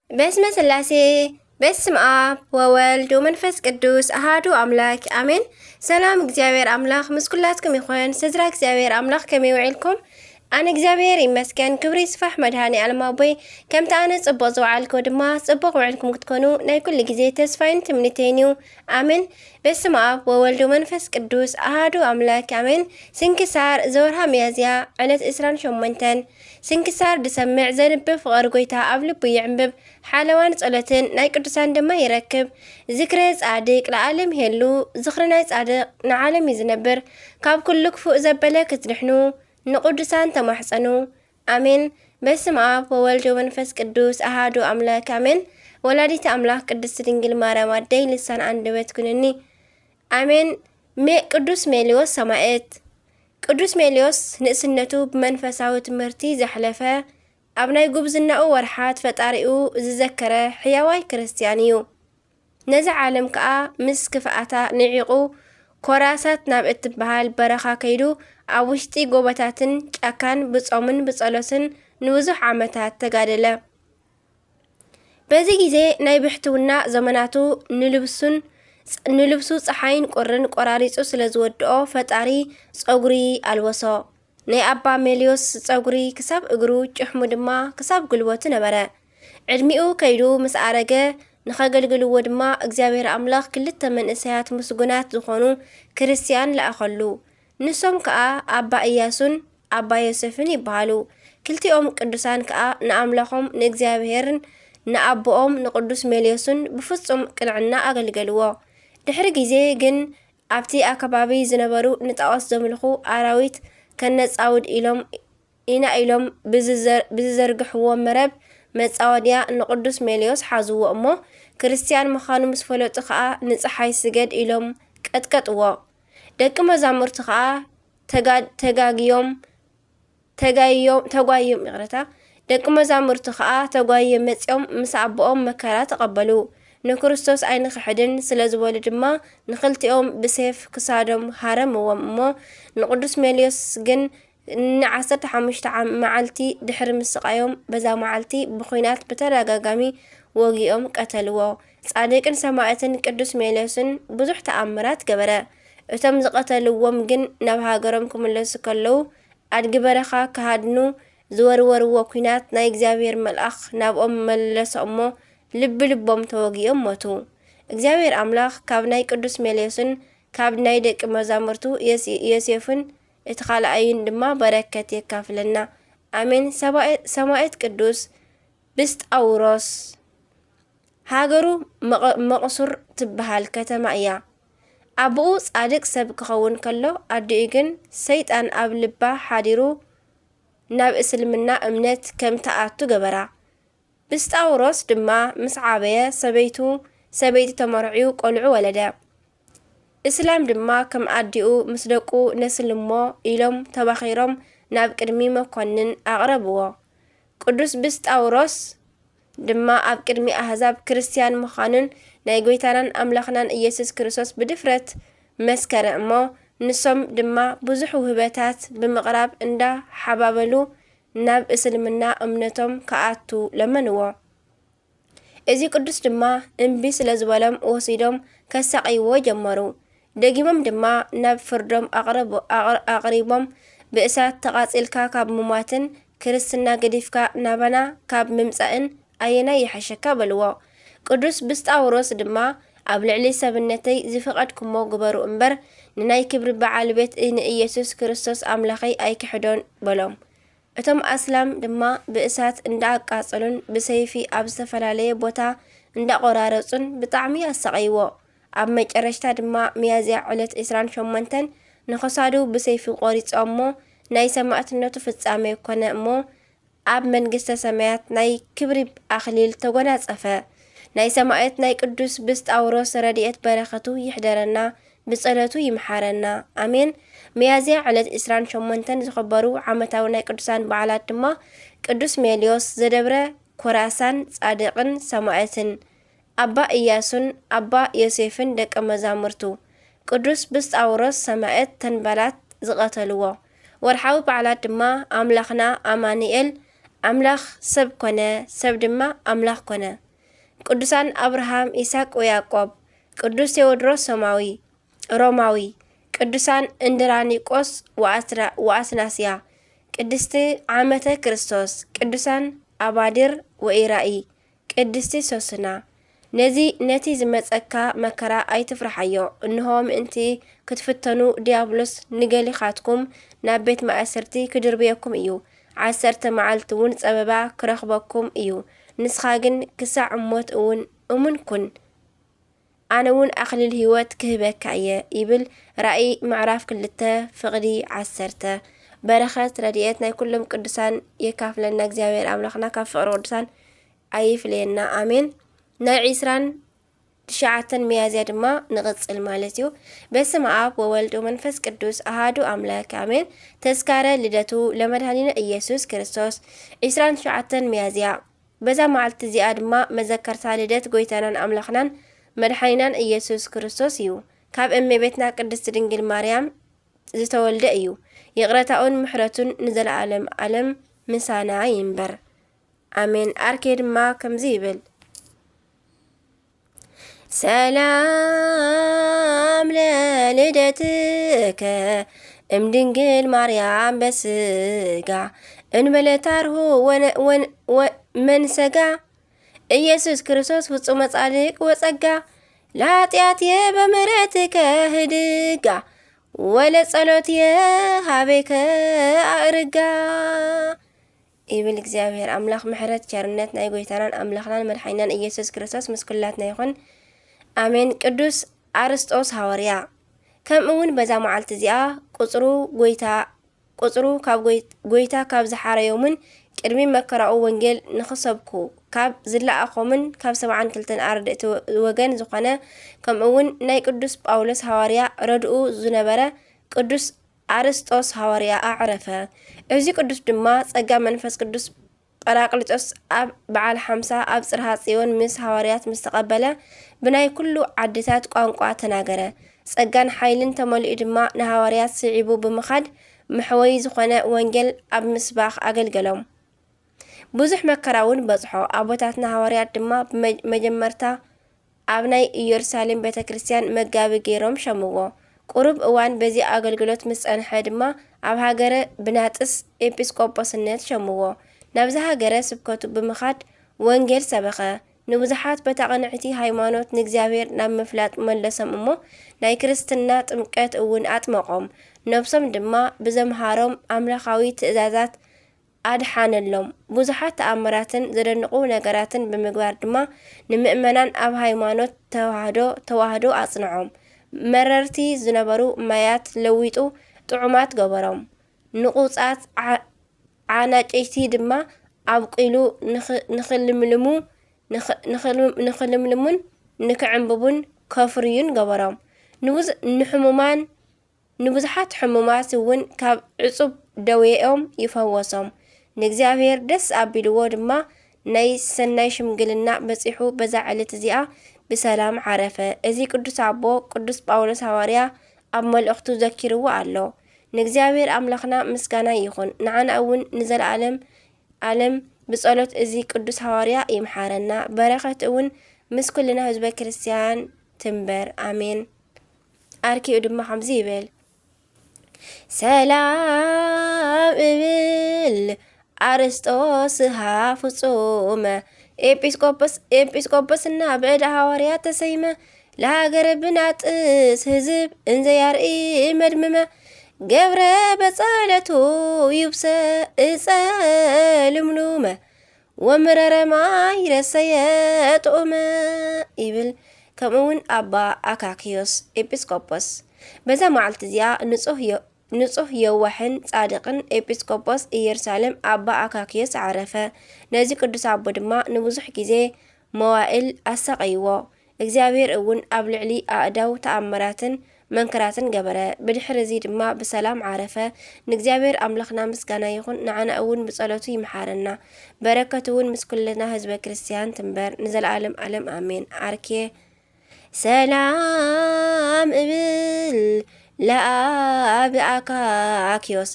بسم سلاسي بسم آب وولد ومنفس قدوس أهادو أملاك آمين. سلام እግዚአብሔር አምላክ ምስኩላትኩም ይኹን ስድራ እግዚአብሔር አምላክ ከመይ ውዒልኩም ኣነ እግዚአብሔር ይመስገን ክብሪ ይስፋሕ መድሃኒ ዓለም ኣቦይ ከምቲ ኣነ ጽቡቕ ዝውዓልኩ ድማ ጽቡቕ ውዒልኩም ክትኮኑ ናይ ኩሉ ግዜ ተስፋይን ትምኒተይን እዩ ኣሜን። በስመ አብ ወወልድ ወመንፈስ ቅዱስ ኣሃዱ ኣምላክ ኣሜን። ስንክሳር ዘወርሃ ሚያዝያ ዕለት 28 ስንክሳር ድሰምዕ ዘንብብ ፍቕሪ ጎይታ ኣብ ልቡ ይዕንብብ ሓለዋን ጸሎትን ናይ ቅዱሳን ድማ ይረክብ ዝክረ ጻድቅ ለዓለም ሄሉ ዝኽሪ ናይ ጻድቅ ንዓለም ይዝነብር ካብ ኩሉ ክፉእ ዘበለ ክትድሕኑ ንቅዱሳን ተማሕፀኑ አሜን። በስመ አብ ወወልድ ወመንፈስ ቅዱስ አሃዱ አምላክ አሜን። ወላዲተ አምላክ ቅድስት ድንግል ማርያም አደይ ልሳን አንደበት ኩነኒ አሜን። ቅዱስ ሜልዮስ ሰማዕት። ቅዱስ ሜልዮስ ንእስነቱ ብመንፈሳዊ ትምህርቲ ዘሕለፈ ኣብ ናይ ጉብዝናኡ ወርሓት ፈጣሪኡ ዝዘከረ ሕያዋይ ክርስቲያን እዩ። ነዚ ዓለም ከዓ ምስ ክፍኣታ ንዒቑ ኮራሳት ናብ እትበሃል በረኻ ከይዱ ኣብ ውሽጢ ጎቦታትን ጫካን ብጾምን ብጸሎትን ንብዙሕ ዓመታት ተጋደለ። በዚ ግዜ ናይ ብሕትውና ዘመናቱ ንልብሱ ፀሓይን ቁርን ቆራሪጹ ስለ ዝወድኦ ፈጣሪ ጸጉሪ ኣልወሶ። ናይ ኣባ ሜልዮስ ጸጉሪ ክሳብ እግሩ ጭሕሙ ድማ ክሳብ ጉልበቱ ነበረ። ዕድሚኡ ከይዱ ምስ ኣረገ ንኸገልግልዎ ድማ እግዚአብሔር ኣምላኽ ክልተ መንእሰያት ምስጉናት ዝኾኑ ክርስቲያን ለኣኸሉ። ንሶም ከዓ ኣባ ኢያሱን ኣባ ዮሴፍን ይበሃሉ። ክልቲኦም ቅዱሳን ከዓ ንኣምላኾም ንእግዚአብሔርን ንኣቦኦም ንቅዱስ ሜልዮስን ብፍጹም ቅንዕና ኣገልገልዎ። ድሕሪ ግዜ ግን ኣብቲ ኣከባቢ ዝነበሩ ንጣዖስ ዘምልኹ ኣራዊት ከነጻውድ ኢና ኢሎም ብዝዘርግሕዎ መረብ መጻወድያ ንቅዱስ ሜልዮስ ሓዝዎ እሞ ክርስቲያን ምዃኑ ምስ ፈለጡ ከዓ ንፀሓይ ስገድ ኢሎም ቀጥቀጥዎ። ደቂ መዛሙርቱ ከዓ ደቂ መዛሙርቱ ከዓ ተጓዮም መጽኦም ምስ ኣቦኦም መከራ ተቐበሉ። ንክርስቶስ ኣይንክሕድን ስለ ዝበሉ ድማ ንክልቲኦም ብሴፍ ክሳዶም ሃረምዎም እሞ ንቅዱስ ሜልዮስ ግን ን15 መዓልቲ ድሕሪ ምስቃዮም በዛ መዓልቲ ብኹናት በተደጋጋሚ ወጊኦም ቀተልዎ። ጻድቅን ሰማዕትን ቅዱስ ሜልዮስን ብዙሕ ተኣምራት ገበረ። እቶም ዝቀተልዎም ግን ናብ ሃገሮም ክምለሱ ከለዉ ኣድጊ በረኻ ክሃድኑ ዝወርወርዎ ኩናት ናይ እግዚአብሔር መልኣኽ ናብኦም መለሶ እሞ ልቦም ተወጊኦም ሞቱ። እግዚአብሔር ኣምላኽ ካብ ናይ ቅዱስ ሜልዮስን ካብ ናይ ደቂ መዛሙርቱ ዮሴፍን እቲ ካልኣይን ድማ በረከት የካፍለና አሜን። ሰማዕት ቅዱስ ብስጣውሮስ ሃገሩ መቕሱር ትበሃል ከተማ እያ። ኣቦኡ ጻድቅ ሰብ ክኸውን ከሎ ኣዲኡ ግን ሰይጣን ኣብ ልባ ሓዲሩ ናብ እስልምና እምነት ከም ተኣቱ ገበራ። ብስጣውሮስ ድማ ምስ ዓበየ ሰበይቲ ተመርዒዩ ቆልዑ ወለደ። እስላም ድማ ከም ኣዲኡ ምስ ደቁ ነስልሞ ኢሎም ተባኺሮም ናብ ቅድሚ መኮንን ኣቕረብዎ። ቅዱስ ብስጣውሮስ ድማ ኣብ ቅድሚ ኣህዛብ ክርስቲያን ምዃኑን ናይ ጎይታናን ኣምላኽናን ኢየሱስ ክርስቶስ ብድፍረት መስከረ እሞ ንሶም ድማ ብዙሕ ውህበታት ብምቕራብ እንዳ ሓባበሉ ናብ እስልምና እምነቶም ከኣቱ ለመንዎ። እዚ ቅዱስ ድማ እምቢ ስለ ዝበሎም ወሲዶም ከሳቂይዎ ጀመሩ። ደጊሞም ድማ ናብ ፍርዶም ኣቕሪቦም ብእሳት ተቓፂልካ ካብ ምሟትን ክርስትና ገዲፍካ ናባና ካብ ምምፃእን ኣየናይ ይሓሸካ በልዎ። ቅዱስ ብስጣውሮስ ድማ ኣብ ልዕሊ ሰብነተይ ዝፈቐድኩሞ ግበሩ እምበር ንናይ ክብሪ በዓል ቤት ንኢየሱስ ክርስቶስ ኣምላኸይ ኣይክሕዶን በሎም። እቶም ኣስላም ድማ ብእሳት እንዳኣቃጸሉን ብሰይፊ ኣብ ዝተፈላለየ ቦታ እንዳቆራረጹን ብጣዕሚ ኣሰቀይዎ። ኣብ መጨረሽታ ድማ ሚያዝያ ዕለት 28 ንኸሳዱ ብሰይፊ ቆሪጾሞ ናይ ሰማዕትነቱ ፍጻሜ ኮነ እሞ ኣብ መንግስተ ሰማያት ናይ ክብሪ ኣኽሊል ተጎናጸፈ። ናይ ሰማዕት ናይ ቅዱስ ብስጣውሮስ ረድኤት በረኸቱ ይሕደረና ብጸሎቱ ይምሓረና አሜን። ሚያዝያ ዕለት 28 ዝኽበሩ ዓመታዊ ናይ ቅዱሳን በዓላት ድማ ቅዱስ ሜልዮስ ዘደብረ ኮራሳን ጻድቅን ሰማዕትን፣ ኣባ ኢያሱን ኣባ ዮሴፍን ደቀ መዛሙርቱ፣ ቅዱስ ብስጣውሮስ ሰማዕት ተንበላት ዝቐተልዎ። ወርሓዊ በዓላት ድማ ኣምላኽና ኣማኒኤል أملاخ سب كونه سب دما أملاخ كونه قدوسان أبراهام إسحاق ويعقوب قدوس تيودروس روماوي قدوسان اندرانيقوس وأثناسيا قدستي عامة كريستوس قدوسان أبادير وإيرائي قدستي سوسنا نتي زمتسكا مكرا أي تفرحيو إنهم انتي كتفتنو ديابلوس نقالي خاتكم نابيت مأسرتي كدربيكم إيو عسرت معالتون سببا كرخبكم إيو نسخاقن كسع موت أمون كن أنا ون أخلي الهوات كهبك عيا يبل رأي معرف كلته فقدي عسرته برخة رديتنا كلهم قدسان يكاف لنا እግዚአብሔር أملاخنا كفقر قدسان أيف لنا آمين نعيسران تشعتن ميازيا دما نغصل مالتيو بسم آب وولد ومنفس قدوس أهادو أملاك آمين تذكار لدتو لمدهنين إيسوس كريستوس عيسران تشعتن ميازيا بزا معلت زياد ما مذكر سالدت قويتانان أملاخنان مدحينان إيسوس كريستوس يو كاب أمي بيتنا قدس دنجل مريم زتولد أيو يغرتاون محرتون نزل عالم مسانا ينبر آمين أركيد ما كمزيبل سلام للدتك ام دنجل مريم بسقع انبلتاره ومن سقع ኢየሱስ ክርስቶስ ፍጹም ጻድቅ ወጸጋ ለኃጢአት በምሕረትከ ህድጋ ወለጸሎት የሃቤከ አርጋ ይብል እግዚአብሔር አምላክ ምሕረት ቸርነት ናይ ጎይታናን አምላክናን መድኃኒናን ኢየሱስ ክርስቶስ ምስኩላትና ይኹን አሜን። ቅዱስ አርስጦስ ሐዋርያ ከምኡውን በዛ መዓልቲ እዚኣ ቁጽሩ ካብ ጎይታ ካብ ዝሓረዮምን ቅድሚ መከራኡ ወንጌል ንኽሰብኩ ካብ ዝለኣኾምን ካብ 72 ኣርድእቲ ወገን ዝኾነ ከምኡውን ናይ ቅዱስ ጳውሎስ ሐዋርያ ረድኡ ዝነበረ ቅዱስ አርስጦስ ሐዋርያ አዕረፈ። እዚ ቅዱስ ድማ ጸጋ መንፈስ ቅዱስ ጰራቅሊጦስ ኣብ በዓል 50 ኣብ ጽርሐ ጽዮን ምስ ሐዋርያት ምስ ተቐበለ ብናይ ኩሉ ዓድታት ቋንቋ ተናገረ። ጸጋን ሓይልን ተመሊኡ ድማ ንሐዋርያት ስዒቡ ብምኻድ ምሕወይ ዝኾነ ወንጌል ኣብ ምስባኽ ኣገልገሎም። ብዙሕ መከራውን በጽሖ ኣቦታትና ሐዋርያት ድማ መጀመርታ ኣብ ናይ ኢየሩሳሌም ቤተ ክርስቲያን መጋቢ ገይሮም ሸምዎ። ቁሩብ እዋን በዚ ኣገልግሎት ምስ ጸንሐ ድማ ኣብ ሃገረ ብናጥስ ኤጲስቆጶስነት ሸምዎ። ናብዚ ሃገረ ስብከቱ ብምኻድ ወንጌል ሰበኸ። ንብዙሓት በተቐንዕቲ ሃይማኖት ንእግዚአብሔር ናብ ምፍላጥ መለሶም እሞ ናይ ክርስትና ጥምቀት እውን ኣጥመቖም። ነብሶም ድማ ብዘምሃሮም ኣምላኻዊ ትእዛዛት ኣድሓነሎም። ብዙሓት ተኣምራትን ዘደንቑ ነገራትን ብምግባር ድማ ንምእመናን ኣብ ሃይማኖት ተዋህዶ ኣጽንዖም። መረርቲ ዝነበሩ ማያት ለዊጡ ጥዑማት ገበሮም። ንቑጻት ዓናጨይቲ ድማ ኣብቂሉ ንኽልምልሙን ንክዕንብቡን ከፍርዩን ገበሮም። ንብዙሓት ሕሙማት እውን ካብ ዕጹብ ደዌኦም ይፈወሶም። ንእግዚአብሔር ደስ ኣቢልዎ ድማ ናይ ሰናይ ሽምግልና በፂሑ በዛ ዕለት እዚኣ ብሰላም ዓረፈ። እዚ ቅዱስ ኣቦ ቅዱስ ጳውሎስ ሐዋርያ ኣብ መልእኽቱ ዘኪርዎ ኣሎ። ንእግዚአብሔር ኣምላኽና ምስጋና ይኹን። ንዓና እውን ንዘለዓለም ዓለም ብጸሎት እዚ ቅዱስ ሐዋርያ ይምሓረና። በረኸት እውን ምስ ኩልና ህዝበ ክርስቲያን ትንበር አሜን። ኣርኪኡ ድማ ከምዚ ይብል ሰላም እብል አርስጦስሃ ፍጹመ ኤጲስቆጶስና ብዕዳ ሐዋርያ ተሰይመ ለሃገረ ብናጥስ ህዝብ እንዘያርኢ መድምመ ገብረ በጸለቱ ይብሰ እጸልምሉመ ወምረረማ ይረሰየ ጥዑመ ይብል። ከምኡውን አባ አካክዮስ ኤጲስቆጶስ በዛ መዓልቲ እዚኣ ንጹህ የዋሕን ጻድቕን ኤጲስቆጶስ ኢየሩሳሌም አባ አካክዮስ ዓረፈ። ነዚ ቅዱስ አቦ ድማ ንብዙሕ ግዜ መዋእል ኣሰቐይዎ። እግዚአብሔር እውን ኣብ ልዕሊ ኣእዳው ተኣምራትን መንከራትን ገበረ። ብድሕሪ እዚ ድማ ብሰላም ዓረፈ። ንእግዚአብሔር ኣምላኽና ምስጋና ይኹን። ንዓና እውን ብጸሎቱ ይምሓረና። በረከቱ እውን ምስ ኩልና ህዝበ ክርስቲያን ትንበር ንዘለዓለም ዓለም አሜን። አርኬ ሰላም እብል ለአብ አካኪዮስ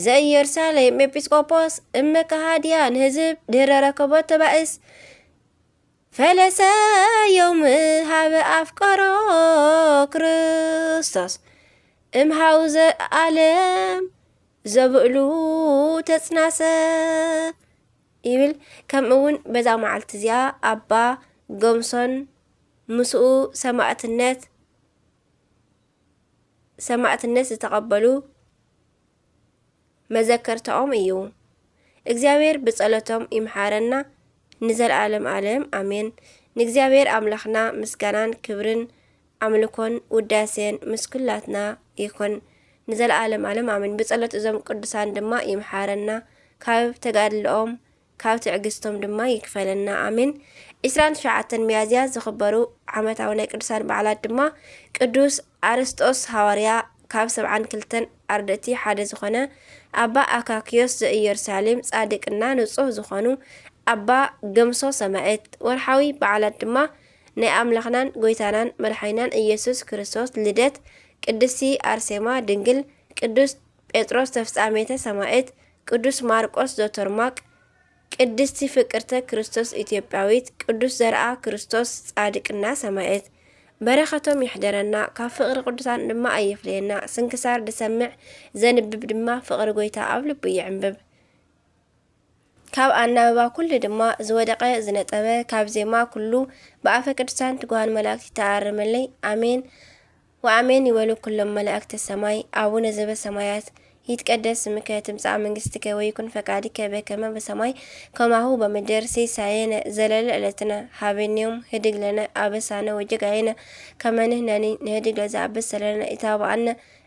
ዘኢየሩሳሌም ኤጲስቆጶስ እመካሃዲያን ህዝብ ድህረ ረከቦት ተባእስ ፈለሰ ዮም ሃበ አፍቀሮ ክርስቶስ እምሃውዘ ዓለም ዘብዕሉ ተጽናሰ ይብል ከምኡውን በዛ መዓልቲ እዚኣ ኣባ ጎምሶን ምስኡ ሰማዕትነት ዝተቐበሉ መዘከርታኦም እዩ። እግዚአብሔር ብጸሎቶም ይምሓረና ንዘለዓለም ዓለም አሜን። ንእግዚአብሔር አምላኽና ምስጋናን ክብርን አምልኮን ውዳሴን ምስኩላትና ይኩን ንዘለዓለም ዓለም አሜን። ብጸሎት እዞም ቅዱሳን ድማ ይምሓረና ካብ ተጋድልኦም ካብ ትዕግስቶም ድማ ይክፈለና አሜን። 29 ሚያዝያ ዝኽበሩ ዓመታዊ ናይ ቅዱሳን በዓላት ድማ ቅዱስ አርስጦስ ሐዋርያ ካብ 72 አርድእቲ ሓደ ዝኾነ አባ አካኪዮስ ዘኢየሩሳሌም ጻድቅና ንጹህ ዝኾኑ አባ ገምሶ ሰማዕት። ወርሓዊ በዓላት ድማ ናይ አምላኽናን ጎይታናን መድሓኒናን ኢየሱስ ክርስቶስ ልደት፣ ቅድስቲ አርሴማ ድንግል፣ ቅዱስ ጴጥሮስ ተፍጻሜተ ሰማዕት፣ ቅዱስ ማርቆስ ዘቶርማቅ፣ ቅድስቲ ፍቅርተ ክርስቶስ ኢትዮጵያዊት፣ ቅዱስ ዘርአ ክርስቶስ ጻድቅና ሰማዕት። በረኸቶም ይሕደረና ካብ ፍቕሪ ቅዱሳን ድማ ኣይፍለየና። ስንክሳር ድሰምዕ ዘንብብ ድማ ፍቕሪ ጎይታ ኣብ ልቡ ይዕንብብ። ካብ ኣናበባ ኩሉ ድማ ዝወደቀ ዝነጠበ ካብ ዜማ ኩሉ ብኣፈ ቅዱሳን ትጓሃን መላእክቲ ተኣርመለይ አሜን ወአሜን ይበሉ ኩሎም መላእክተ ሰማይ። አቡነ ዘበሰማያት ይትቀደስ ስምከ ትምጻእ መንግስትከ ወይኩን ፈቃድከ በከመ በሰማይ ከማሁ በምድር ሲሳየነ ዘለለ ዕለትነ ሀበነ ዮም ህድግ ለነ አበሳነ ወጌጋየነ ከመ ንሕነኒ ንህድግ ለዘአብስ ለነ ኢታብአነ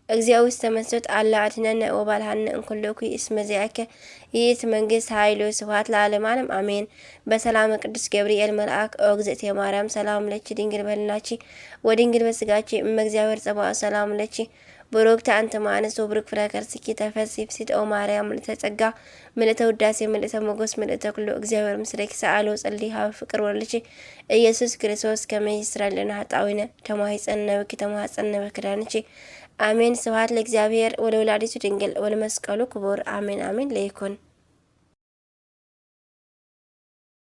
እግዚኦ ውስተ መንሱት አላ አድኅነነ ወባልሐነ እንኩሉ እኩይ እስመ ዚአከ ይእቲ መንግስት ኃይሉ ስብሐት ለዓለመ ዓለም አሜን። በሰላም ቅዱስ ገብርኤል መልአክ ኦ እግዝእትየ ማርያም ሰላም ለኪ ድንግል በልናቺ ወድንግል በስጋቺ እመ እግዚአብሔር ጸባኦ ሰላም ለኪ ብሩክት አንቲ እምአንስት ወብሩክ ፍሬ ከርሥኪ ተፈሥሒ ፍሥሕት ኦ ማርያም ምልዕተ ጸጋ ምልዕተ ውዳሴ ምልዕተ ሞገስ ምልዕተ ኩሉ እግዚአብሔር ምስሌኪ ሰአሎ ጸሊ ሀበ ፍቅር ወልድኪ ኢየሱስ ክርስቶስ ከመ ይስረይ ለነ ኃጣውኢነ ተማሂፀነ በኪ ተማኅፀነ በክዳንኪ አሜን። ስብሐት ለእግዚአብሔር ወለወላዲቱ ድንግል ወለመስቀሉ ክቡር አሜን አሜን ለይኩን።